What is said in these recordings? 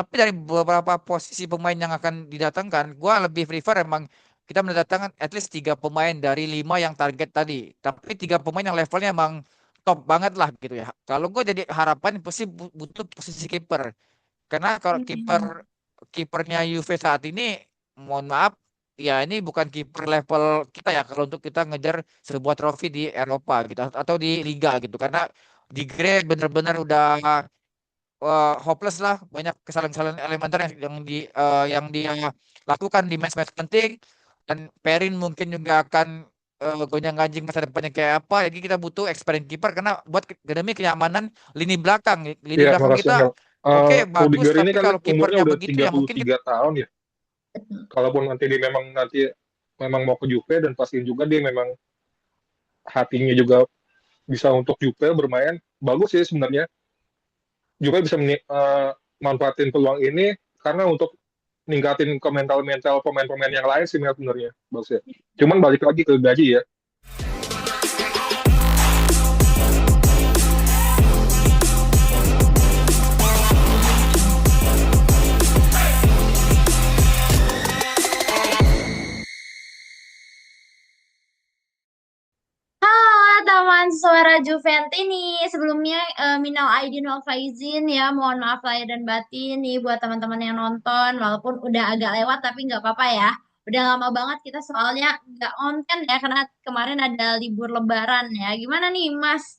Tapi dari beberapa posisi pemain yang akan didatangkan, gua lebih prefer emang kita mendatangkan at least 3 pemain dari 5 yang target tadi. Tapi 3 pemain yang levelnya emang top banget lah gitu ya. Kalau gue jadi harapan pasti butuh posisi kiper. Karena kalau Hmm. kipernya Juve saat ini, mohon maaf, ya ini bukan kiper level kita ya kalau untuk kita ngejar sebuah trofi di Eropa gitu atau di Liga gitu. Karena di grade bener-bener udah hopeless lah, banyak kesalahan-kesalahan elementer yang dia lakukan di match-match penting, dan Perin mungkin juga akan gonjang-ganjing masa depannya kayak apa. Jadi kita butuh experience keeper karena buat demi kenyamanan lini Ya, belakang makasih kita. Mel. Oke, bagus, Rudiger ini tapi kan kalau umurnya kipernya udah begitu tiga ya puluh mungkin kita. tiga tahun ya. Kalaupun nanti dia memang mau ke Juve, dan pastiin juga dia memang hatinya juga bisa untuk Juve bermain bagus sih sebenarnya. Juve bisa manfaatin peluang ini karena untuk ningkatin ke mental-mental pemain-pemain yang lain sih Mel, sebenarnya bagus ya. Cuman balik lagi ke gaji ya. Halo teman suara Juventini, sebelumnya minal aidin wal faizin ya, mohon maaf lahir dan batin nih buat teman-teman yang nonton, walaupun udah agak lewat tapi nggak apa-apa ya. Udah lama banget kita soalnya nggak konten ya, karena kemarin ada libur lebaran ya. Gimana nih Mas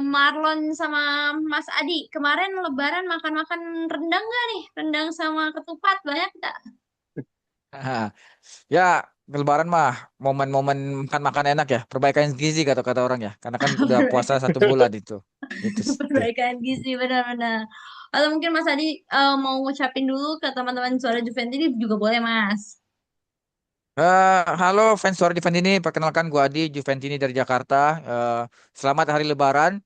Marlon sama Mas Adi, kemarin lebaran makan-makan rendang nggak nih? Rendang sama ketupat banyak nggak? Ya, Lebaran mah momen-momen makan-makan enak ya, perbaikan gizi kata-kata orang ya, karena kan udah puasa 1 bulan itu. Itu sih. Perbaikan gizi benar-benar. Atau mungkin Mas Adi mau ngucapin dulu ke teman-teman suara Juventini juga boleh Mas. Halo fans Suara Juventini, perkenalkan gua Adi Juventini dari Jakarta. Selamat Hari Lebaran,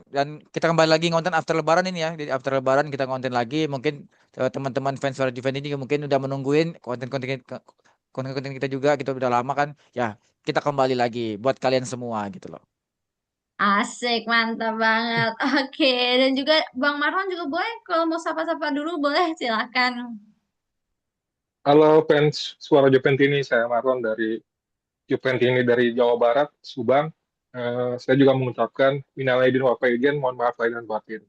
dan kita kembali lagi ngonten after Lebaran ini ya. Jadi after Lebaran kita ngonten lagi. Mungkin teman-teman fans Suara Juventini juga mungkin udah menungguin konten-konten kita juga. Kita udah lama kan. Ya, kita kembali lagi buat kalian semua gitu loh. Asik, mantap banget. Oke, dan juga Bang Marlon juga boleh kalau mau sapa-sapa dulu boleh silakan. Halo fans Suara Juventini, saya Marlon dari Juventini dari Jawa Barat, Subang. Saya juga mengucapkan minal aidin wal faizin, mohon maaf lahir dan batin.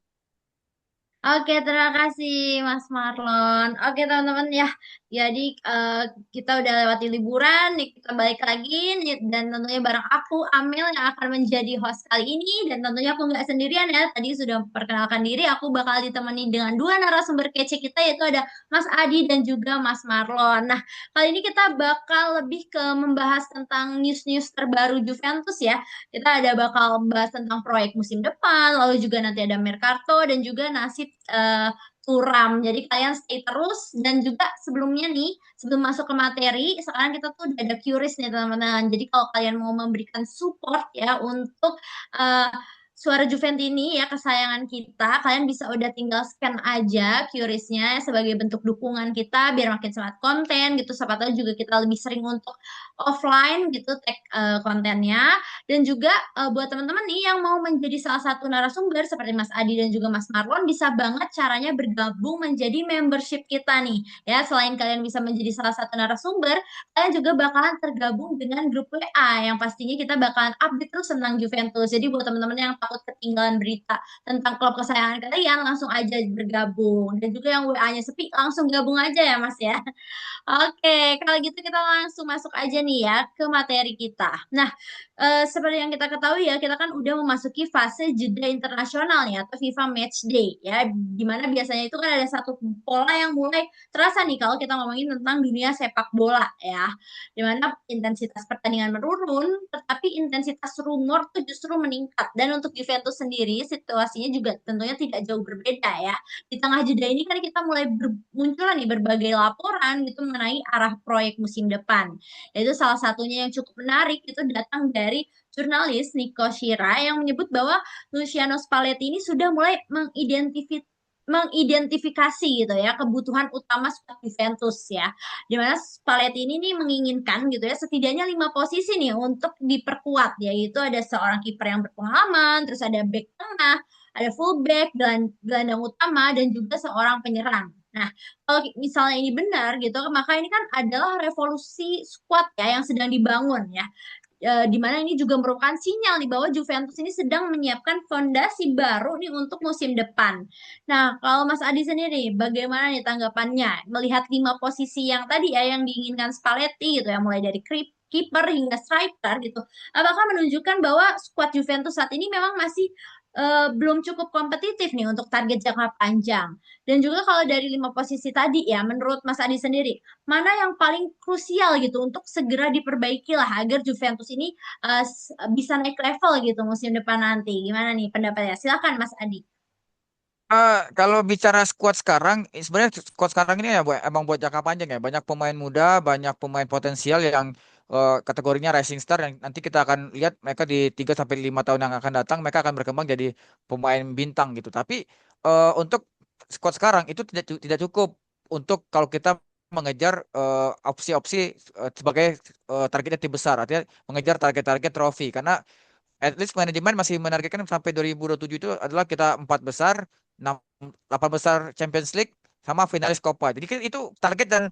Oke, terima kasih Mas Marlon. Oke, teman-teman ya. Jadi kita udah lewati liburan, nih kita balik lagi nih, dan tentunya bareng aku Amel yang akan menjadi host kali ini, dan tentunya aku nggak sendirian ya. Tadi sudah memperkenalkan diri, aku bakal ditemani dengan dua narasumber kece kita yaitu ada Mas Adi dan juga Mas Marlon. Nah, kali ini kita bakal lebih ke membahas tentang news-news terbaru Juventus ya. Kita ada bakal membahas tentang proyek musim depan, lalu juga nanti ada Mercato dan juga nasib Turam. Jadi kalian stay terus, dan juga sebelumnya nih, sebelum masuk ke materi, sekarang kita tuh udah ada QRIS nih teman-teman. Jadi kalau kalian mau memberikan support ya untuk uh, Suara Juventini ya kesayangan kita, kalian bisa udah tinggal scan aja QRIS-nya sebagai bentuk dukungan kita biar makin semangat konten gitu. Siapa tahu juga kita lebih sering untuk offline gitu tag kontennya. Dan juga buat teman-teman nih yang mau menjadi salah satu narasumber seperti Mas Adi dan juga Mas Marlon, bisa banget caranya bergabung menjadi membership kita nih. Ya, selain kalian bisa menjadi salah satu narasumber, kalian juga bakalan tergabung dengan grup WA yang pastinya kita bakalan update terus tentang Juventus. Jadi buat teman-teman yang takut ketinggalan berita tentang klub kesayangan kalian, langsung aja bergabung. Dan juga yang WA-nya sepi, langsung gabung aja ya Mas ya. Oke, kalau gitu kita langsung masuk aja nih ya ke materi kita. Nah, seperti yang kita ketahui ya, kita kan udah memasuki fase jeda internasional ya, atau FIFA Match Day ya, dimana biasanya itu kan ada satu pola yang mulai terasa nih kalau kita ngomongin tentang dunia sepak bola ya, dimana intensitas pertandingan menurun, tetapi intensitas rumor tuh justru meningkat. Dan untuk Juventus sendiri, situasinya juga tentunya tidak jauh berbeda ya. Di tengah jeda ini kan kita mulai bermunculan nih berbagai laporan gitu mengenai arah proyek musim depan. Itu salah satunya yang cukup menarik itu datang dari jurnalis Nico Shira yang menyebut bahwa Luciano Spalletti ini sudah mulai mengidentifikasi gitu ya kebutuhan utama squad Juventus ya. Di mana Spalletti ini nih menginginkan gitu ya setidaknya 5 posisi nih untuk diperkuat, yaitu ada seorang kiper yang berpengalaman, terus ada back tengah, ada fullback, gelandang utama, dan juga seorang penyerang. Nah, kalau misalnya ini benar gitu, maka ini kan adalah revolusi squad ya yang sedang dibangun ya. Di mana ini juga merupakan sinyal nih bahwa Juventus ini sedang menyiapkan fondasi baru nih untuk musim depan. Nah, kalau Mas Adi sendiri, bagaimana nih tanggapannya melihat 5 posisi yang tadi ya yang diinginkan Spalletti gitu ya, mulai dari kiper hingga striker gitu. Apakah menunjukkan bahwa skuad Juventus saat ini memang masih belum cukup kompetitif nih untuk target jangka panjang. Dan juga kalau dari 5 posisi tadi ya, menurut Mas Adi sendiri, mana yang paling krusial gitu untuk segera diperbaiki lah agar Juventus ini bisa naik level gitu musim depan nanti. Gimana nih pendapatnya? Silakan Mas Adi. Kalau bicara squad sekarang, sebenarnya squad sekarang ini ya emang buat jangka panjang ya. Banyak pemain muda, banyak pemain potensial yang kategorinya rising star yang nanti kita akan lihat mereka di 3 sampai 5 tahun yang akan datang mereka akan berkembang jadi pemain bintang gitu. Tapi untuk squad sekarang itu tidak cukup untuk kalau kita mengejar opsi-opsi sebagai targetnya tim besar, artinya mengejar target-target trofi karena at least manajemen masih menargetkan sampai 2027 itu adalah kita 4 besar, 8 besar Champions League sama finalis Copa. Jadi kan itu target dan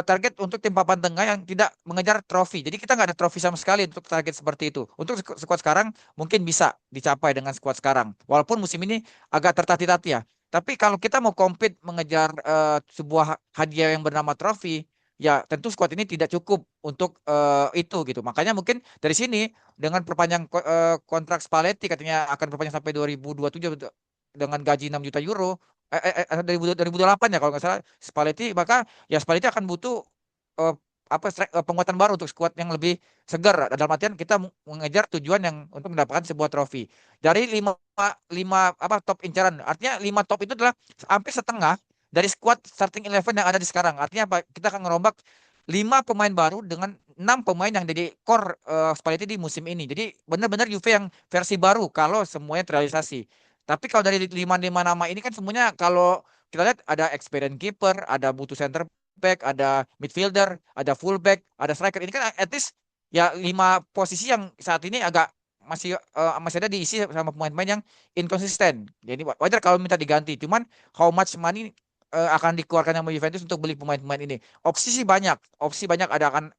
target untuk tim papan tengah yang tidak mengejar trofi. Jadi kita nggak ada trofi sama sekali untuk target seperti itu. Untuk skuad sekarang mungkin bisa dicapai dengan skuad sekarang. Walaupun musim ini agak tertati-tati ya. Tapi kalau kita mau compete mengejar sebuah hadiah yang bernama trofi, ya tentu skuad ini tidak cukup untuk itu gitu. Makanya mungkin dari sini dengan perpanjang kontrak Spalletti katanya akan perpanjang sampai 2027 dengan gaji 6 juta euro 2008 ya kalau nggak salah Spalletti, maka ya Spalletti akan butuh eh, penguatan baru untuk skuad yang lebih segar dalam artian kita mengejar tujuan yang untuk mendapatkan sebuah trofi dari lima lima top incaran, artinya 5 top itu adalah hampir setengah dari skuad starting 11 yang ada di sekarang. Artinya apa, kita akan ngerombak 5 pemain baru dengan 6 pemain yang jadi core Spalletti di musim ini. Jadi benar-benar Juve yang versi baru kalau semuanya terrealisasi. Tapi kalau dari 5 nama ini kan semuanya kalau kita lihat ada experience keeper, ada butuh center back, ada midfielder, ada fullback, ada striker. Ini kan at least ya 5 posisi yang saat ini agak masih ada diisi sama pemain-pemain yang inkonsisten. Jadi wajar kalau minta diganti. Cuman how much money akan dikeluarkan sama Juventus untuk beli pemain-pemain ini? Opsi banyak akan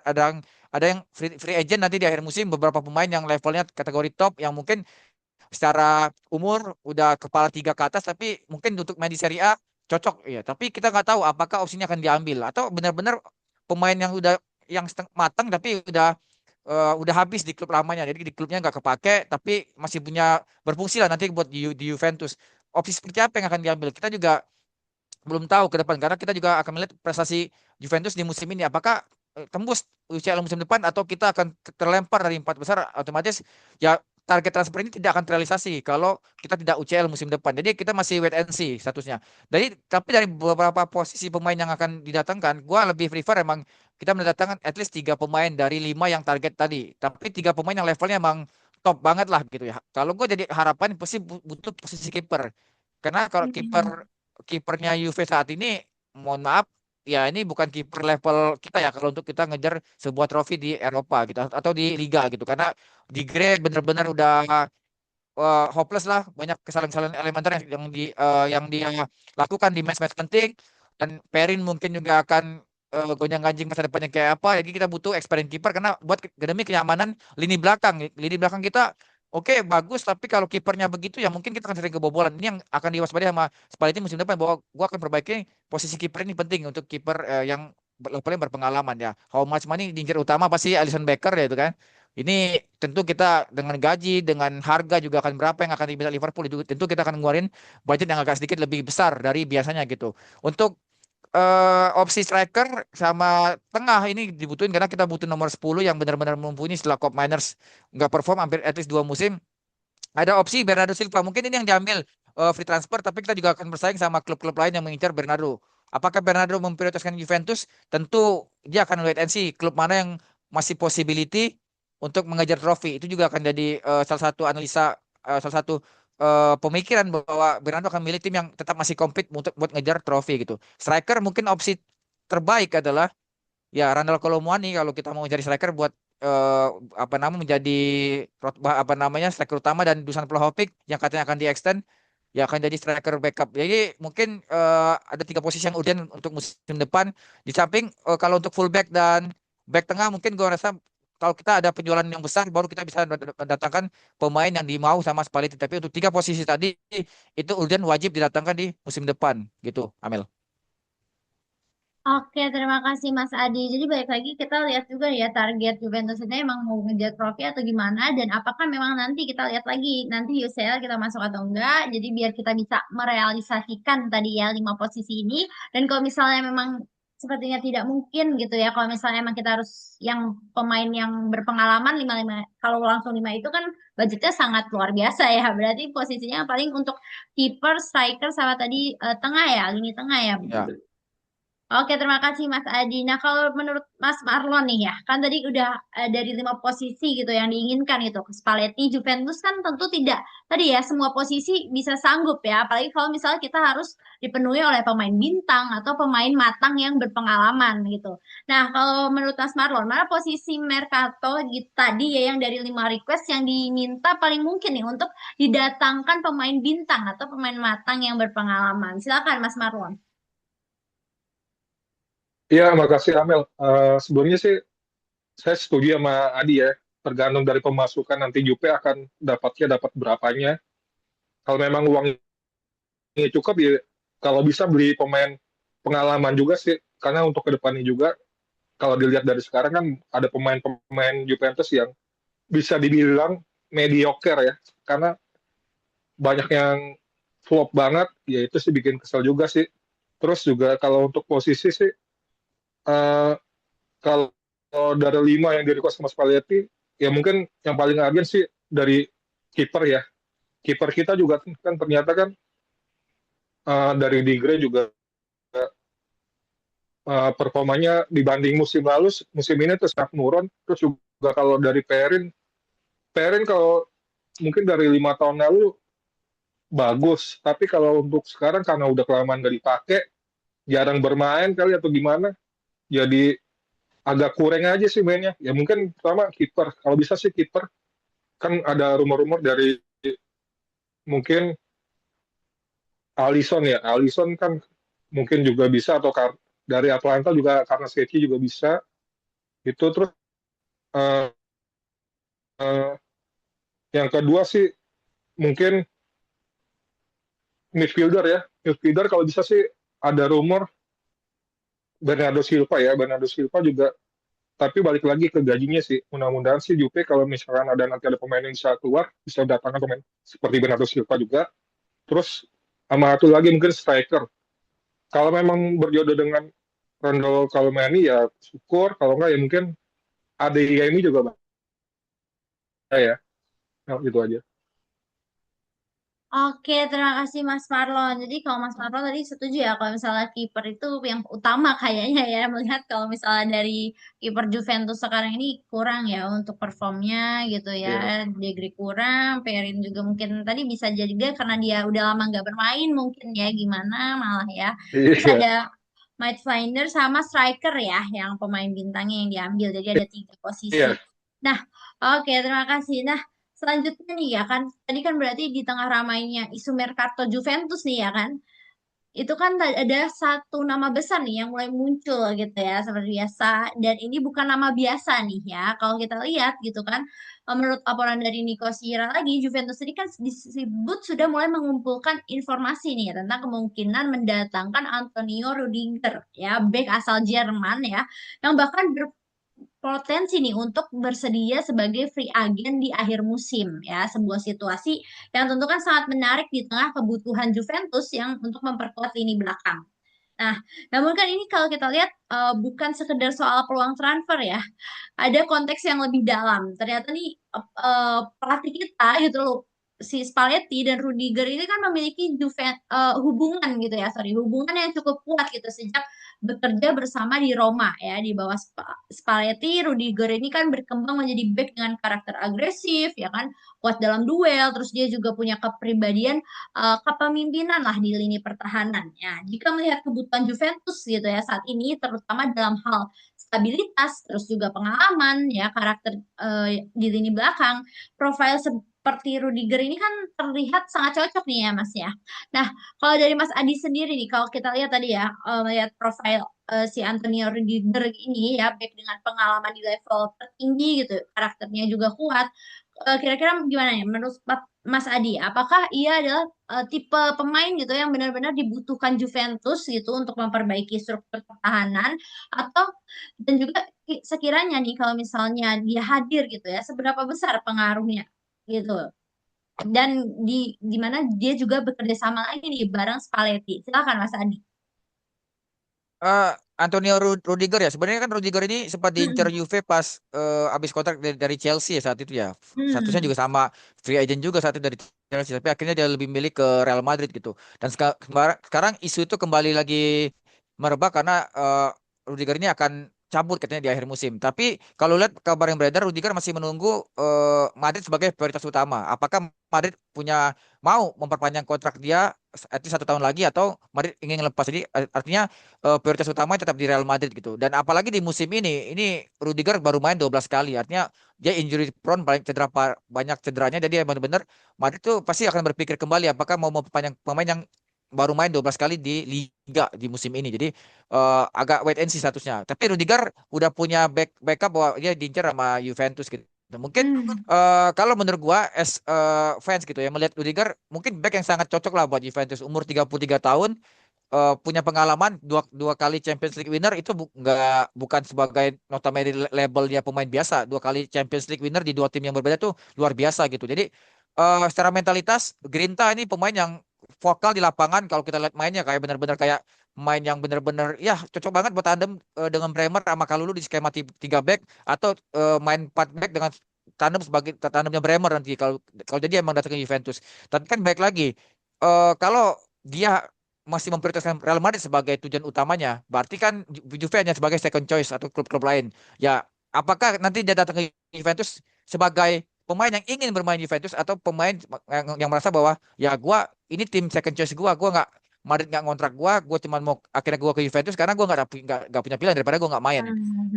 ada yang free agent nanti di akhir musim, beberapa pemain yang levelnya kategori top yang mungkin secara umur udah kepala 3 ke atas tapi mungkin untuk main di Serie A cocok ya, tapi kita nggak tahu apakah opsinya akan diambil atau benar-benar pemain yang udah yang matang tapi udah habis di klub lamanya, jadi di klubnya nggak kepake tapi masih punya berfungsi lah nanti buat di Juventus. Opsi seperti apa yang akan diambil kita juga belum tahu ke depan karena kita juga akan melihat prestasi Juventus di musim ini apakah tembus UCL musim depan atau kita akan terlempar dari 4 besar, otomatis ya target transfer ini tidak akan terrealisasi kalau kita tidak UCL musim depan. Jadi kita masih wait and see statusnya. Tapi dari beberapa posisi pemain yang akan didatangkan, gua lebih prefer emang kita mendatangkan at least 3 pemain dari 5 yang target tadi. Tapi 3 pemain yang levelnya emang top banget lah gitu ya. Kalau gue jadi harapan pasti butuh posisi kiper. Karena kalau kipernya Juve saat ini, mohon maaf, ya ini bukan kiper level kita ya kalau untuk kita ngejar sebuah trofi di Eropa gitu atau di Liga gitu. Karena di grade benar-benar udah hopeless lah, banyak kesalahan-kesalahan elementer yang dia lakukan di match-match penting dan Perin mungkin juga akan gonjang-ganjing masa depannya kayak apa. Jadi kita butuh experience keeper karena buat demi kenyamanan lini belakang kita oke bagus, tapi kalau kipernya begitu ya mungkin kita akan sering kebobolan. Ini yang akan diwaspadai sama Spalletti musim depan bahwa gua akan perbaiki posisi kiper ini penting untuk kiper yang levelnya berpengalaman ya. How much money diincar utama pasti Alisson Becker ya itu kan. Ini tentu kita dengan gaji, dengan harga juga akan berapa yang akan diminta Liverpool itu tentu kita akan ngeluarin budget yang agak sedikit lebih besar dari biasanya gitu. Untuk opsi striker sama tengah ini dibutuhin karena kita butuh nomor 10 yang benar-benar mumpuni setelah Cop Miners nggak perform hampir at least 2 musim. Ada opsi Bernardo Silva, mungkin ini yang diambil free transfer tapi kita juga akan bersaing sama klub-klub lain yang mengincar Bernardo. Apakah Bernardo memprioritaskan Juventus? Tentu dia akan wait and see klub mana yang masih possibility untuk mengejar trofi. Itu juga akan jadi salah satu analisa, salah satu pemikiran bahwa Bernardo akan milih tim yang tetap masih compete untuk buat ngejar trofi gitu. Striker mungkin opsi terbaik adalah ya Randal Kolo Muani kalau kita mau cari striker buat apa namanya menjadi apa namanya striker utama, dan Dusan Vlahovic yang katanya akan di-extend ya akan jadi striker backup. Jadi mungkin ada 3 posisi yang urgent untuk musim depan. Di samping kalau untuk fullback dan back tengah mungkin gue rasa kalau kita ada penjualan yang besar baru kita bisa mendatangkan pemain yang dimau sama Spalletti. Tapi untuk 3 posisi tadi itu urgent, wajib didatangkan di musim depan gitu, Amel. Oke, terima kasih Mas Adi. Jadi balik lagi kita lihat juga ya target Juventus ini emang mau ngejar trofi atau gimana, dan apakah memang nanti kita lihat lagi nanti UCL kita masuk atau enggak. Jadi biar kita bisa merealisasikan tadi ya 5 posisi ini. Dan kalau misalnya memang sepertinya tidak mungkin gitu ya, kalau misalnya emang kita harus yang pemain yang berpengalaman lima, kalau langsung 5 itu kan budgetnya sangat luar biasa ya. Berarti posisinya paling untuk kiper, striker sama tadi tengah ya, lini tengah ya. Ya. Oke, terima kasih Mas Adi. Nah, kalau menurut Mas Marlon nih ya, kan tadi udah dari 5 posisi gitu yang diinginkan itu. Spalletti, Juventus kan tentu tidak. Tadi ya, semua posisi bisa sanggup ya. Apalagi kalau misalnya kita harus dipenuhi oleh pemain bintang atau pemain matang yang berpengalaman gitu. Nah, kalau menurut Mas Marlon, mana posisi Mercato gitu, tadi ya yang dari 5 request yang diminta paling mungkin nih untuk didatangkan pemain bintang atau pemain matang yang berpengalaman. Silakan Mas Marlon. Iya, makasih Amel. Sebenarnya sih saya setuju sama Adi ya. Tergantung dari pemasukan nanti Jupe akan dapat berapanya. Kalau memang uangnya cukup ya, kalau bisa beli pemain pengalaman juga sih. Karena untuk kedepannya juga, kalau dilihat dari sekarang kan ada pemain-pemain Juventus yang bisa dibilang mediocre ya. Karena banyak yang flop banget, ya itu sih bikin kesel juga sih. Terus juga kalau untuk posisi sih, eh, kalau dari 5 yang di request sama Spalletti, ya mungkin yang paling urgent sih dari kiper ya. Kiper kita juga kan ternyata kan dari Digre juga performanya dibanding musim lalu, musim ini tuh sangat menurun. Terus juga kalau dari Perin kalau mungkin dari 5 tahun lalu bagus, tapi kalau untuk sekarang karena udah kelamaan gak dipakai, jarang bermain kali atau gimana, jadi agak kurang aja sih mainnya. Ya mungkin pertama kiper, kalau bisa sih kiper, kan ada rumor-rumor dari mungkin Alisson ya, Alisson kan mungkin juga bisa, atau dari Atlanta juga karena Seki juga bisa itu. Terus eh, eh, yang kedua sih mungkin midfielder kalau bisa sih ada rumor Bernardo Silva ya, Bernardo Silva juga, tapi balik lagi ke gajinya sih. Mudah-mudahan sih Jupe kalau misalkan ada nanti ada pemain yang bisa keluar, bisa datangkan pemain seperti Bernardo Silva juga. Terus sama satu lagi mungkin striker. Kalau memang berjodoh dengan Randall Colomani ya syukur, kalau enggak ya mungkin ADI juga Bang. Ya, nah, gitu aja. Oke, terima kasih Mas Marlon. Jadi kalau Mas Marlon tadi setuju ya kalau misalnya kiper itu yang utama kayaknya ya, melihat kalau misalnya dari kiper Juventus sekarang ini kurang ya untuk performnya gitu ya. Iya. Degri kurang, Perin juga mungkin tadi bisa jadi dia karena dia udah lama nggak bermain mungkin ya gimana malah ya. Terus Iya. ada midfielder sama striker ya yang pemain bintangnya yang diambil. Jadi ada 3 posisi. Iya. Nah, oke, terima kasih. Nah, selanjutnya nih ya kan, tadi kan berarti di tengah ramainya isu Mercato Juventus nih ya kan, itu kan ada satu nama besar nih yang mulai muncul gitu ya seperti biasa, dan ini bukan nama biasa nih ya kalau kita lihat gitu kan. Menurut laporan dari Nico Sierra lagi, Juventus ini kan disebut sudah mulai mengumpulkan informasi nih ya, tentang kemungkinan mendatangkan Antonio Rudiger ya, bek asal Jerman ya, yang bahkan potensi nih untuk bersedia sebagai free agent di akhir musim ya, sebuah situasi yang tentu kan sangat menarik di tengah kebutuhan Juventus yang untuk memperkuat lini belakang. Nah, namun kan ini kalau kita lihat bukan sekedar soal peluang transfer ya, ada konteks yang lebih dalam. Ternyata nih pelatih kita gitu loh, si Spalletti dan Rudiger ini kan memiliki hubungan gitu ya, sorry, hubungan yang cukup kuat gitu sejak bekerja bersama di Roma ya, di bawah Spalletti. Rudiger ini kan berkembang menjadi back dengan karakter agresif ya kan, kuat dalam duel, terus dia juga punya kepribadian kepemimpinan lah di lini pertahanan. Ya, jika melihat kebutuhan Juventus gitu ya saat ini, terutama dalam hal stabilitas, terus juga pengalaman ya karakter di lini belakang. Profil seperti Rudiger ini kan terlihat sangat cocok nih ya Mas ya. Nah, kalau dari Mas Adi sendiri nih, kalau kita lihat tadi ya, melihat profil si Antonio Rudiger ini ya, baik dengan pengalaman di level tertinggi gitu, karakternya juga kuat. Kira-kira gimana ya menurut Mas Adi? Apakah ia adalah tipe pemain gitu yang benar-benar dibutuhkan Juventus gitu untuk memperbaiki struktur pertahanan atau dan juga sekiranya nih kalau misalnya dia hadir gitu ya, seberapa besar pengaruhnya gitu? Dan di mana dia juga bekerja sama lagi nih bareng Spalletti. Silakan Mas Adi. Eh, Antonio Rudiger ya. Sebenarnya kan Rudiger ini sempat diincar Mm-mm. Juve pas habis kontrak dari Chelsea ya saat itu ya. Statusnya Hmm. juga sama free agent juga saat itu dari Chelsea. Tapi akhirnya dia lebih milih ke Real Madrid gitu. Dan sekarang isu itu kembali lagi merebak karena Rudiger ini akan cabut katanya di akhir musim. Tapi kalau lihat kabar yang beredar, Rudiger masih menunggu Madrid sebagai prioritas utama. Apakah Madrid mau memperpanjang kontrak dia at least 1 tahun lagi atau Madrid ingin lepas? Jadi artinya prioritas utamanya tetap di Real Madrid gitu. Dan apalagi di musim ini Rudiger baru main 12 kali. Artinya dia injury prone, paling banyak cederanya. Jadi benar-benar Madrid tuh pasti akan berpikir kembali apakah mau memperpanjang pemain yang baru main 12 kali di Liga di musim ini. Jadi agak wait and see statusnya. Tapi Rudiger udah punya backup bahwa dia diincar sama Juventus gitu. Mungkin Hmm. kalau menurut gua as fans gitu ya melihat Rudiger mungkin back yang sangat cocok lah buat Juventus umur 33 tahun, punya pengalaman dua kali Champions League winner itu bukan sebagai notabene label dia pemain biasa. 2 kali Champions League winner di 2 tim yang berbeda tuh luar biasa gitu. Jadi secara mentalitas Grinta ini pemain yang vokal di lapangan. Kalau kita lihat mainnya kayak benar-benar kayak main yang benar-benar ya cocok banget buat tandem dengan Bremer sama Kalulu di skema 3 back atau main 4 back dengan tandemnya Bremer nanti kalau kalau jadi emang datang ke Juventus. Tapi kan baik lagi, kalau dia masih memprioritaskan Real Madrid sebagai tujuan utamanya, berarti kan Juve hanya sebagai second choice atau klub-klub lain. Ya, apakah nanti dia datang ke Juventus sebagai pemain yang ingin bermain Juventus atau pemain yang merasa bahwa ya gua ini tim second choice gua nggak Madrid nggak ngontrak gua cuma mau akhirnya gua ke Juventus karena gua nggak punya pilihan daripada gua nggak main.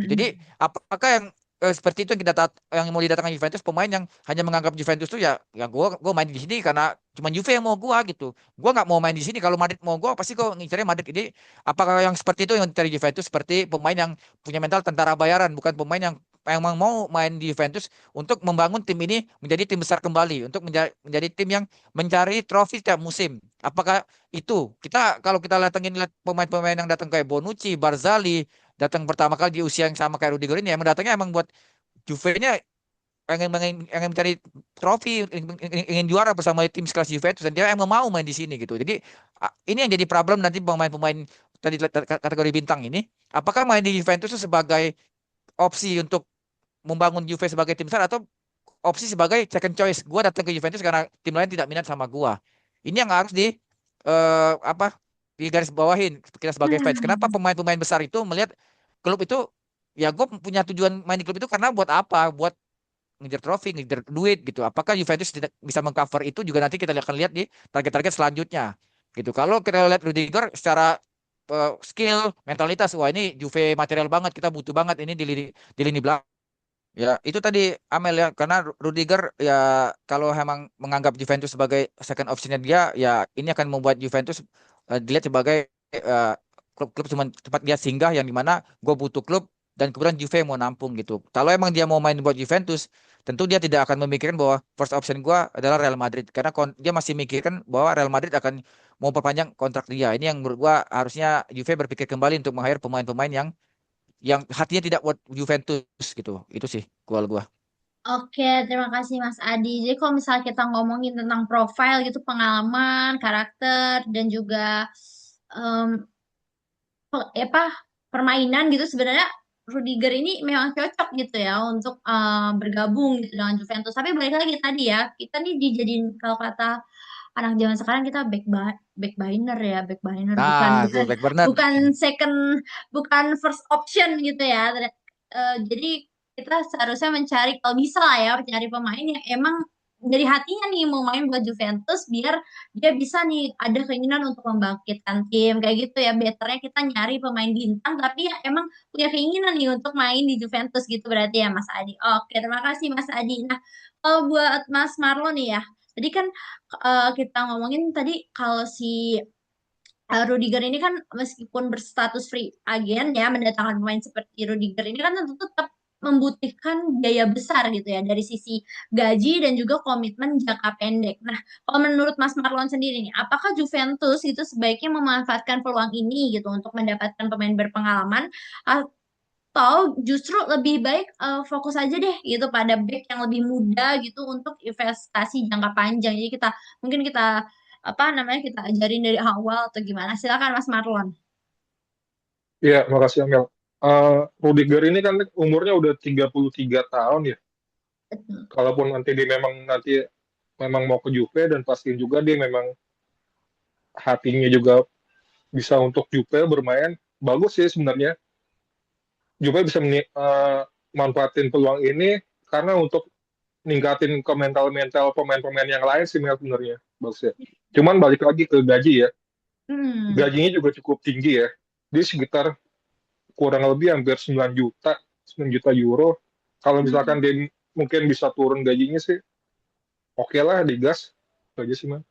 Jadi apakah yang seperti itu yang yang mau didatangkan Juventus pemain yang hanya menganggap Juventus tuh ya gua main di sini karena cuma Juve yang mau gua gitu. Gua nggak mau main di sini. Kalau Madrid mau gua pasti gua ngincernya Madrid. Jadi apakah yang seperti itu yang dicari Juventus seperti pemain yang punya mental tentara bayaran, bukan pemain yang emang mau main di Juventus untuk membangun tim ini menjadi tim besar kembali, untuk menjadi tim yang mencari trofi setiap musim. Apakah itu kalau kita lihat pemain-pemain yang datang kayak Bonucci, Barzali datang pertama kali di usia yang sama kayak Rudiger ini emang datangnya emang buat Juve-nya pengen mencari trofi, ingin juara bersama tim sekelas Juventus dan dia emang mau main di sini gitu. Jadi ini yang jadi problem nanti pemain-pemain tadi kategori bintang ini, apakah main di Juventus itu sebagai opsi untuk membangun Juve sebagai tim besar atau opsi sebagai second choice. Gua datang ke Juventus karena tim lain tidak minat sama gua. Ini yang harus apa di garis bawahin kita sebagai fans. Kenapa Hmm. pemain-pemain besar itu melihat klub itu ya gue punya tujuan main di klub itu karena buat apa? Buat ngejar trofi, ngejar duit gitu. Apakah Juventus tidak bisa mengcover itu juga nanti kita akan lihat di target-target selanjutnya. Gitu. Kalau kita lihat Rudiger secara skill, mentalitas, wah ini Juve material banget, kita butuh banget ini di lini belakang. Ya, itu tadi Amel ya, karena Rudiger ya kalau memang menganggap Juventus sebagai second optionnya dia, ya ini akan membuat Juventus dilihat sebagai klub-klub cuma tempat dia singgah yang dimana gue butuh klub dan kemudian Juve mau nampung gitu. Kalau emang dia mau main buat Juventus, tentu dia tidak akan memikirkan bahwa first option gue adalah Real Madrid karena dia masih mikirkan bahwa Real Madrid akan mau perpanjang kontrak dia. Ini yang menurut gue harusnya Juve berpikir kembali untuk meng-hire pemain-pemain yang hatinya tidak buat Juventus gitu. Itu sih gua. Oke, terima kasih Mas Adi. Jadi kalau misalnya kita ngomongin tentang profil gitu, pengalaman, karakter, dan juga em, apa permainan gitu, sebenarnya Rudiger ini memang cocok gitu ya untuk bergabung gitu dengan Juventus. Tapi balik lagi tadi ya, kita nih dijadiin kalau kata anak zaman sekarang kita back biner ya, back biner bukan Nah, tuh bukan Black Bernard. bukan second, bukan first option gitu ya. Jadi kita seharusnya mencari kalau bisa lah ya, mencari pemain yang emang dari hatinya nih mau main buat Juventus biar dia bisa nih ada keinginan untuk membangkitkan tim kayak gitu ya. Betternya kita nyari pemain bintang tapi ya emang punya keinginan nih untuk main di Juventus gitu berarti ya Mas Adi. Oke, terima kasih Mas Adi. Nah, kalau buat Mas Marlon nih ya. Tadi kan kita ngomongin tadi kalau si Rudiger ini kan meskipun berstatus free agent ya mendatangkan pemain seperti Rudiger ini kan tentu tetap membutuhkan biaya besar gitu ya dari sisi gaji dan juga komitmen jangka pendek. Nah, kalau menurut Mas Marlon sendiri nih, apakah Juventus itu sebaiknya memanfaatkan peluang ini gitu untuk mendapatkan pemain berpengalaman atau justru lebih baik fokus aja deh gitu pada back yang lebih muda gitu untuk investasi jangka panjang. Jadi mungkin kita apa namanya kita ajarin dari awal atau gimana? Silakan Mas Marlon. Iya, makasih Amel. Rudiger ini kan umurnya udah 33 tahun ya. Betul. Kalaupun nanti memang mau ke Juve dan pastiin juga dia memang hatinya juga bisa untuk Juve bermain bagus sih sebenarnya. Juve bisa manfaatin peluang ini karena untuk ningkatin ke mental-mental pemain-pemain yang lain sih Mel sebenarnya bagus ya. Cuman balik lagi ke gaji ya. Hmm. Gajinya juga cukup tinggi ya. Di sekitar kurang lebih hampir 9 juta euro. Kalau misalkan Hmm. dia mungkin bisa turun gajinya sih, oke lah digas. Itu aja sih, Man.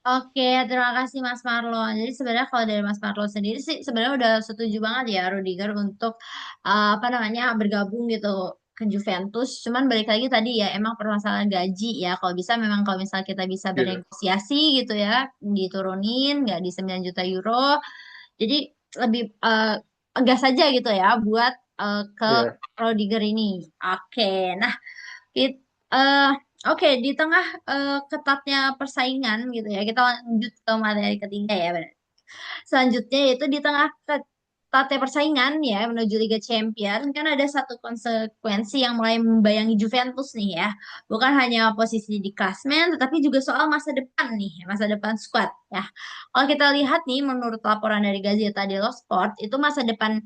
Oke, terima kasih Mas Marlon. Jadi sebenarnya kalau dari Mas Marlon sendiri sih sebenarnya udah setuju banget ya Rudiger untuk apa namanya bergabung gitu ke Juventus. Cuman balik lagi tadi ya emang permasalahan gaji ya. Kalau bisa memang kalau misalnya kita bisa Iya, bernegosiasi gitu ya diturunin nggak di 9 juta euro. Jadi lebih gas saja gitu ya buat ke iya, Rudiger ini. Oke, nah It, eh oke, di tengah ketatnya persaingan gitu ya, kita lanjut ke materi ketiga ya. Benar. Selanjutnya yaitu di tengah ketatnya persaingan ya menuju Liga Champion kan ada satu konsekuensi yang mulai membayangi Juventus nih ya. Bukan hanya posisi di klasmen, tetapi juga soal masa depan nih, masa depan skuad ya. Kalau kita lihat nih, menurut laporan dari Gazzetta dello Sport, itu masa depan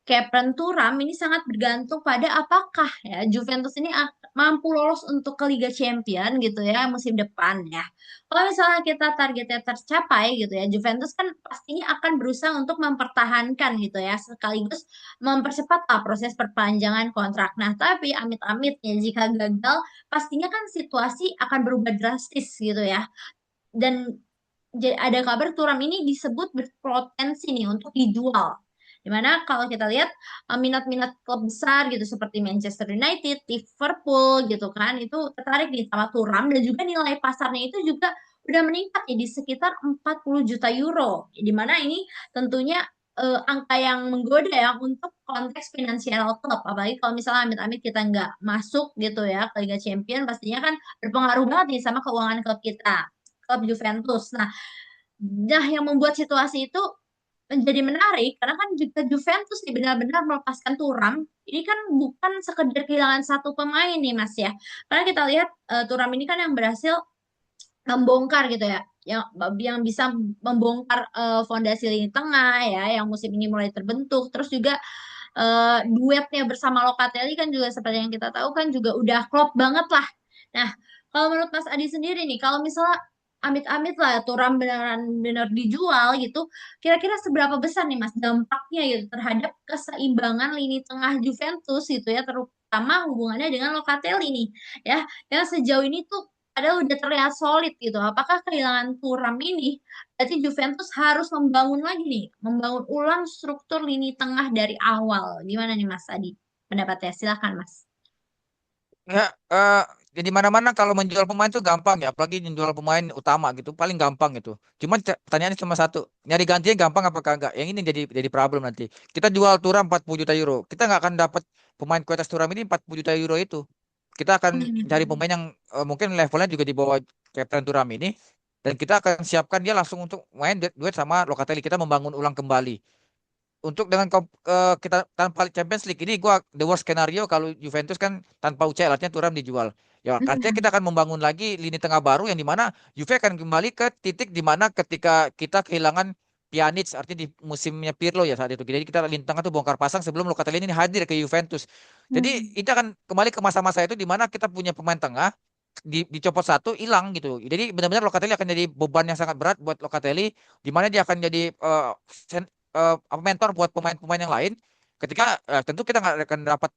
Kepren Turam ini sangat bergantung pada apakah ya Juventus ini mampu lolos untuk ke Liga Champion gitu ya musim depan ya. Kalau misalnya kita targetnya tercapai gitu ya, Juventus kan pastinya akan berusaha untuk mempertahankan gitu ya, sekaligus mempercepat lah proses perpanjangan kontrak. Nah, tapi amit-amit ya jika gagal, pastinya kan situasi akan berubah drastis gitu ya. Dan ada kabar Turam ini disebut berpotensi nih untuk dijual. Dimana kalau kita lihat minat-minat klub besar gitu seperti Manchester United, Liverpool gitu kan itu tertarik nih sama Turam dan juga nilai pasarnya itu juga udah meningkat ya di sekitar 40 juta euro. Di mana ini tentunya angka yang menggoda ya untuk konteks finansial klub. Apalagi kalau misalnya amit-amit kita nggak masuk gitu ya ke Liga Champion pastinya kan berpengaruh banget nih sama keuangan klub kita klub Juventus. Nah, yang membuat situasi itu menjadi menarik karena kan juga Juventus nih benar-benar melepaskan Thuram. Ini kan bukan sekedar kehilangan satu pemain nih Mas ya. Karena kita lihat Thuram ini kan yang berhasil membongkar gitu ya. Yang bisa membongkar fondasi lini tengah ya yang musim ini mulai terbentuk. Terus juga duetnya bersama Locatelli kan juga seperti yang kita tahu kan juga udah klop banget lah. Nah, kalau menurut Mas Adi sendiri nih, kalau misalnya amit-amit lah Thuram beneran bener dijual gitu, kira-kira seberapa besar nih Mas dampaknya gitu terhadap keseimbangan lini tengah Juventus gitu ya, terutama hubungannya dengan Locatelli nih ya, yang sejauh ini tuh padahal udah terlihat solid gitu. Apakah kehilangan Thuram ini berarti Juventus harus membangun lagi nih, membangun ulang struktur lini tengah dari awal. Gimana nih Mas Adi? Pendapatnya, silakan Mas. Ya, di mana-mana kalau menjual pemain tuh gampang ya, apalagi menjual pemain utama gitu, paling gampang itu. Cuman pertanyaannya cuma satu, nyari gantinya gampang apakah enggak? Yang ini jadi problem nanti. Kita jual Thuram 40 juta euro, kita nggak akan dapat pemain kualitas Thuram ini 40 juta euro itu. Kita akan cari Hmm. pemain yang mungkin levelnya juga di bawah Captain Thuram ini, dan kita akan siapkan dia langsung untuk main duet sama Locatelli. Kita membangun ulang kembali untuk dengan kita tanpa Champions League ini gua the worst scenario kalau Juventus kan tanpa UCL artinya Thuram dijual. Ya artinya kita akan membangun lagi lini tengah baru yang dimana Juve akan kembali ke titik dimana ketika kita kehilangan Pjanic artinya di musimnya Pirlo ya saat itu. Jadi kita lini tengah tuh bongkar pasang sebelum Locatelli ini hadir ke Juventus. Jadi Hmm. kita akan kembali ke masa-masa itu dimana kita punya pemain tengah dicopot satu hilang gitu. Jadi benar-benar Locatelli akan jadi beban yang sangat berat buat Locatelli, di mana dia akan jadi mentor buat pemain-pemain yang lain. Ketika tentu kita nggak akan dapat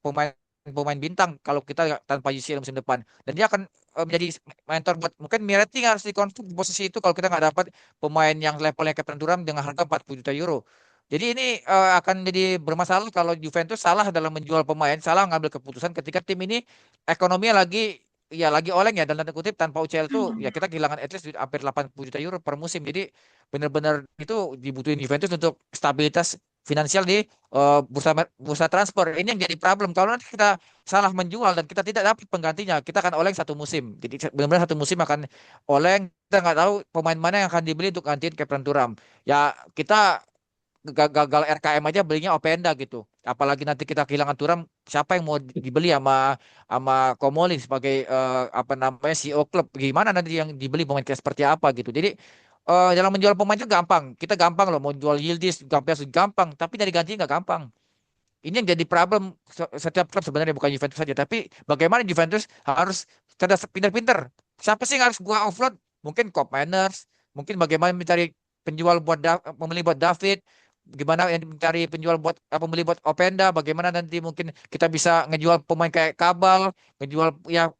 pemain bintang kalau kita tanpa UCL musim depan. Dan dia akan menjadi mentor buat mungkin Miretti harus dikontrol di posisi itu kalau kita nggak dapat pemain yang levelnya Captain Thuram dengan harga 40 juta euro. Jadi ini akan jadi bermasalah kalau Juventus salah dalam menjual pemain, salah ngambil keputusan ketika tim ini ekonominya lagi oleng ya, dalam tanda kutip tanpa UCL tuh ya kita kehilangan at least hampir 80 juta euro per musim. Jadi benar-benar itu dibutuhin Juventus untuk stabilitas finansial di bursa transfer. Ini yang jadi problem. Kalau nanti kita salah menjual dan kita tidak dapat penggantinya, kita akan oleng satu musim. Jadi benar-benar satu musim akan oleng. Kita nggak tahu pemain mana yang akan dibeli untuk gantiin Captain Thuram. Ya kita gagal RKM aja belinya Openda gitu. Apalagi nanti kita kehilangan Thuram, siapa yang mau dibeli sama sama Komoli sebagai apa namanya CEO klub? Gimana nanti yang dibeli pemain kayak seperti apa gitu. Jadi dalam menjual pemain itu gampang. Kita gampang loh mau jual Yildiz, gampang, tapi dari ganti nggak gampang. Ini yang jadi problem setiap klub sebenarnya, bukan Juventus saja. Tapi bagaimana Juventus harus cerdas pinter-pinter. Siapa sih yang harus gua offload? Mungkin Cop Miners, mungkin bagaimana mencari penjual buat pembeli buat David, gimana yang mencari penjual buat pembeli buat Openda, bagaimana nanti mungkin kita bisa ngejual pemain kayak Kabal, ngejual ya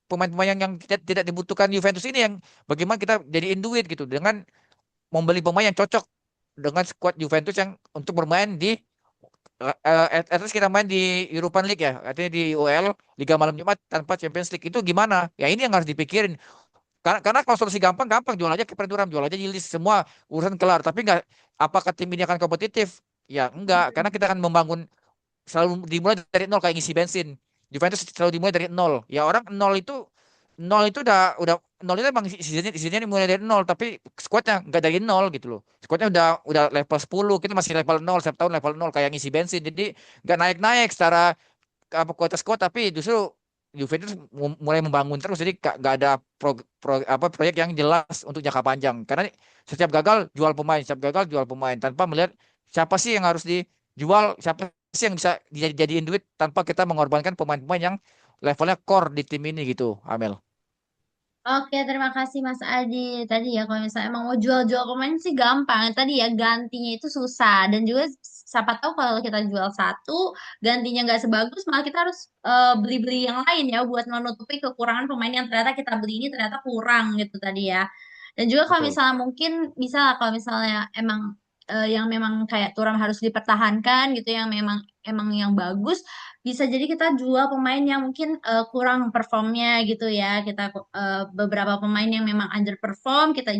pemain-pemain yang tidak dibutuhkan Juventus ini, yang bagaimana kita jadiin duit gitu dengan membeli pemain yang cocok dengan skuad Juventus yang untuk bermain di at least kita main di European League ya, artinya di UEL Liga Malam Jumat tanpa Champions League, itu gimana? Ya ini yang harus dipikirin. Karena kalau solusi gampang jual aja Kepren Duram, jual aja Yildiz, semua urusan kelar. Tapi nggak, apakah tim ini akan kompetitif? Ya enggak, karena kita akan membangun selalu dimulai dari nol kayak ngisi bensin. Juventus selalu dimulai dari nol. Ya orang nol itu udah nol itu emang isinya dimulai dari nol, tapi squadnya nggak dari nol gitu loh. Squadnya udah level 10, kita masih level nol, setiap tahun level nol kayak ngisi bensin. Jadi nggak naik-naik secara apa kuota squad, tapi justru Juventus mulai membangun terus, jadi nggak ada proyek yang jelas untuk jangka panjang, karena setiap gagal jual pemain, setiap gagal jual pemain tanpa melihat siapa sih yang harus dijual, siapa sih yang bisa dijadiin duit tanpa kita mengorbankan pemain-pemain yang levelnya core di tim ini gitu, Amel. Oke, terima kasih Mas Adi. Tadi ya kalau misalnya emang mau jual-jual pemain sih gampang. Tadi ya gantinya itu susah. Dan juga siapa tahu kalau kita jual satu, gantinya nggak sebagus, malah kita harus beli-beli yang lain ya buat menutupi kekurangan pemain yang ternyata kita beli ini ternyata kurang gitu tadi ya. Dan juga kalau Betul. misalnya mungkin bisa lah kalau misalnya emang yang memang kayak Turam harus dipertahankan gitu, yang memang emang yang bagus, bisa jadi kita jual pemain yang mungkin kurang performnya gitu ya. Kita beberapa pemain yang memang underperform kita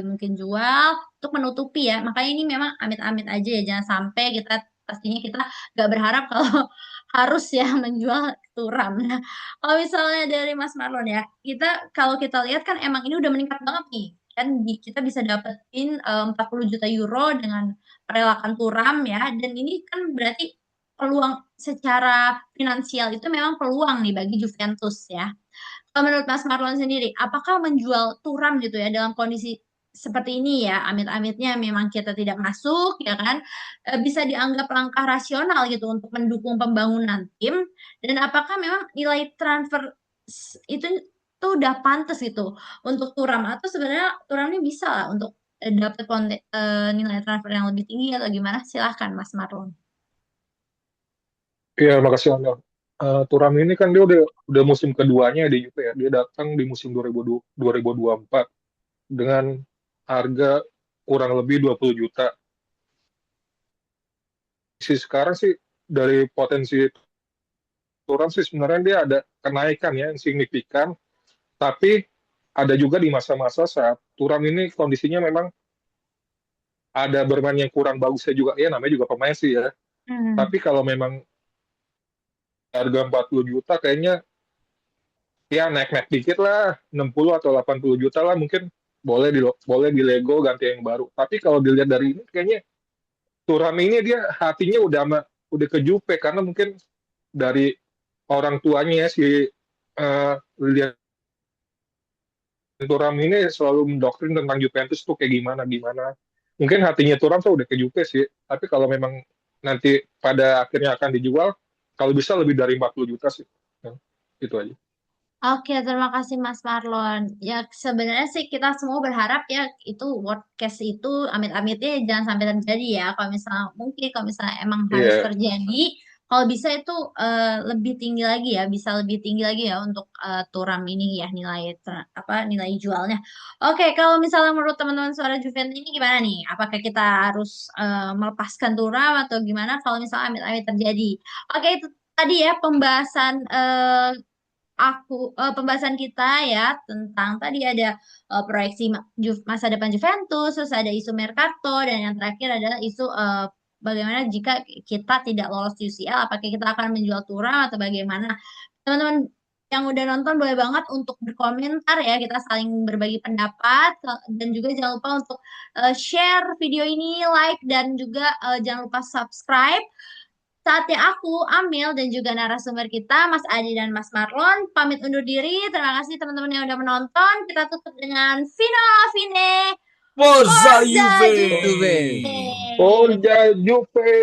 mungkin jual untuk menutupi ya. Makanya ini memang amit-amit aja ya, jangan sampai kita, pastinya kita nggak berharap kalau harus ya menjual Thuram. Nah, kalau misalnya dari Mas Marlon ya, kalau kita lihat kan emang ini udah meningkat banget nih. Kan kita bisa dapetin 40 juta euro dengan merelakan Thuram ya. Dan ini kan berarti peluang secara finansial itu memang peluang nih bagi Juventus ya. Kalau menurut Mas Marlon sendiri, apakah menjual Thuram gitu ya dalam kondisi seperti ini ya, amit-amitnya memang kita tidak masuk ya kan, bisa dianggap langkah rasional gitu untuk mendukung pembangunan tim, dan apakah memang nilai transfer itu tuh udah pantas gitu untuk Thuram, atau sebenarnya Thuram ini bisa lah untuk dapat nilai transfer yang lebih tinggi atau gimana? Silahkan Mas Marlon. Iya, makasih Amel. Thuram ini kan dia udah musim keduanya di Juve ya. Dia datang di musim 2024 dengan harga kurang lebih 20 juta. Sekarang sih dari potensi Thuram sih sebenarnya dia ada kenaikan ya yang signifikan, tapi ada juga di masa-masa saat Thuram ini kondisinya memang ada bermain yang kurang bagusnya juga. Ya namanya juga pemain sih ya. Hmm. Tapi kalau memang harga 40 juta kayaknya ya naik-naik dikit lah, 60 atau 80 juta lah mungkin boleh di Lego ganti yang baru. Tapi kalau dilihat dari ini kayaknya Thuram ini dia hatinya udah ke Juve karena mungkin dari orang tuanya ya, si lihat Thuram ini selalu mendoktrin tentang Juventus tuh kayak gimana gimana. Mungkin hatinya Thuram tuh udah ke Juve sih. Tapi kalau memang nanti pada akhirnya akan dijual, kalau bisa lebih dari 40 juta sih. Ya, itu aja. Oke, terima kasih Mas Marlon. Ya, sebenarnya sih kita semua berharap ya itu worst itu amit-amitnya jangan sampai terjadi ya. Kalau misalnya mungkin kalau misalnya emang harus Iya, terjadi, kalau bisa itu lebih tinggi lagi ya, bisa lebih tinggi lagi ya untuk Turam ini ya nilai jualnya. Oke, kalau misalnya menurut teman-teman Suara Juventus ini gimana nih? Apakah kita harus melepaskan Turam atau gimana kalau misalnya amit-amit terjadi? Oke, itu tadi ya pembahasan kita ya tentang tadi ada proyeksi masa depan Juventus, terus ada isu Mercato, dan yang terakhir adalah isu bagaimana jika kita tidak lolos UCL, apakah kita akan menjual Thuram atau bagaimana. Teman-teman yang udah nonton boleh banget untuk berkomentar ya, kita saling berbagi pendapat, dan juga jangan lupa untuk share video ini, like, dan juga jangan lupa subscribe. Saatnya aku, Amel, dan juga narasumber kita, Mas Adi dan Mas Marlon, pamit undur diri. Terima kasih teman-teman yang udah menonton. Kita tutup dengan Vino Fine, Forza Forza Juve! Juve. Juve. Forza Juve.